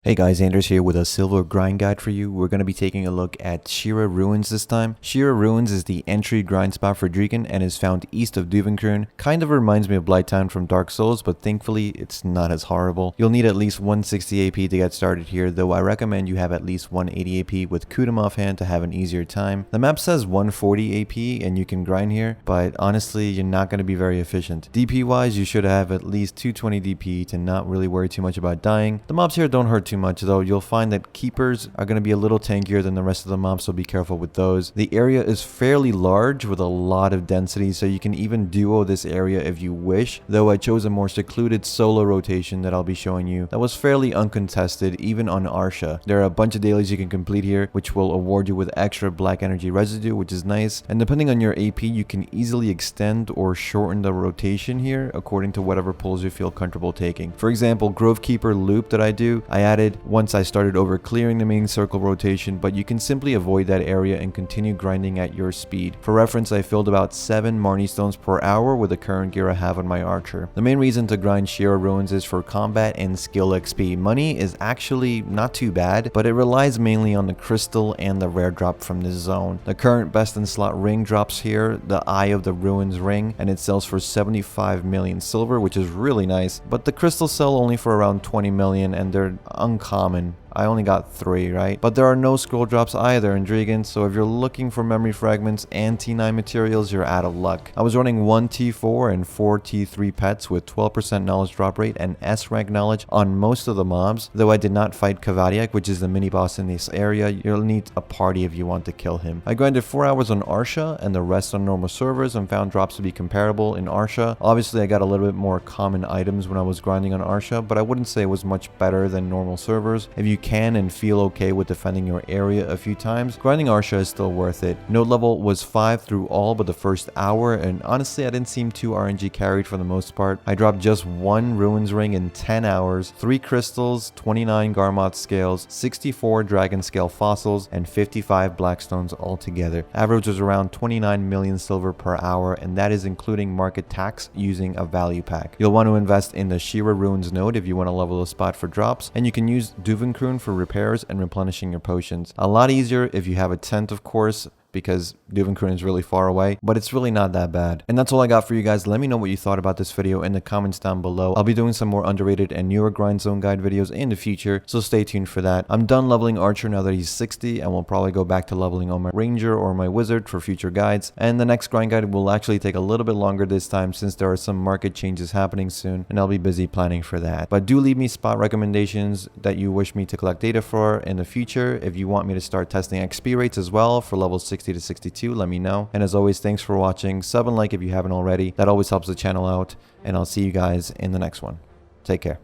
Hey guys, Anders here with a silver grind guide for you. We're going to be taking a look at Tshira Ruins this time. Tshira Ruins is the entry grind spot for Draken and is found east of Duvenkroon. Kind of reminds me of Blighttown from Dark Souls, but thankfully it's not as horrible. You'll need at least 160 AP to get started here, though I recommend you have at least 180 AP with Kudum offhand to have an easier time. The map says 140 AP and you can grind here, but honestly you're not going to be very efficient. DP wise, you should have at least 220 DP to not really worry too much about dying. The mobs here don't hurt too much, though. You'll find that keepers are going to be a little tankier than the rest of the mobs, so be careful with those. The area is fairly large with a lot of density, so you can even duo this area if you wish, though I chose a more secluded solo rotation that I'll be showing you that was fairly uncontested even on Arsha. There are a bunch of dailies you can complete here which will award you with extra black energy residue, which is nice, and depending on your AP you can easily extend or shorten the rotation here according to whatever pulls you feel comfortable taking. For example, Grove Keeper loop that I do, I added once I started over clearing the main circle rotation, but you can simply avoid that area and continue grinding at your speed. For reference, I filled about 7 Marnie stones per hour with the current gear I have on my archer. The main reason to grind Tshira Ruins is for combat and skill XP. Money is actually not too bad, but it relies mainly on the crystal and the rare drop from this zone. The current best in slot ring drops here, the Eye of the Ruins ring, and it sells for 75 million silver, which is really nice, but the crystals sell only for around 20 million and they're uncommon. I only got 3, right? But there are no scroll drops either in Dragon, so if you're looking for memory fragments and T9 materials, you're out of luck. I was running 1 T4 and 4 T3 pets with 12% knowledge drop rate and S rank knowledge on most of the mobs, though I did not fight Kavadiak, which is the mini boss in this area. You'll need a party if you want to kill him. I grinded 4 hours on Arsha and the rest on normal servers and found drops to be comparable in Arsha. Obviously I got a little bit more common items when I was grinding on Arsha, but I wouldn't say it was much better than normal servers. If you can and feel okay with defending your area a few times, grinding Arsha is still worth it. Node level was 5 through all but the first hour, and honestly I didn't seem too RNG carried for the most part. I dropped just 1 Ruins ring in 10 hours, 3 crystals, 29 Garmoth scales, 64 dragon scale fossils, and 55 blackstones altogether. Average was around 29 million silver per hour, and that is including market tax using a value pack. You'll want to invest in the Tshira Ruins node if you want to level a spot for drops, and you can use Duvenkroon for repairs and replenishing your potions. A lot easier if you have a tent, of course, because Duvenkroon is really far away, but it's really not that bad. And that's all I got for you guys. Let me know what you thought about this video in the comments down below. I'll be doing some more underrated and newer grind zone guide videos in the future, so stay tuned for that. I'm done leveling Archer now that he's 60, and we'll probably go back to leveling on my Ranger or my Wizard for future guides. And the next grind guide will actually take a little bit longer this time since there are some market changes happening soon, and I'll be busy planning for that. But do leave me spot recommendations that you wish me to collect data for in the future. If you want me to start testing XP rates as well for level 60 to 62, let me know. And as always, thanks for watching. Sub and like if you haven't already. That always helps the channel out, and I'll see you guys in the next one. Take care.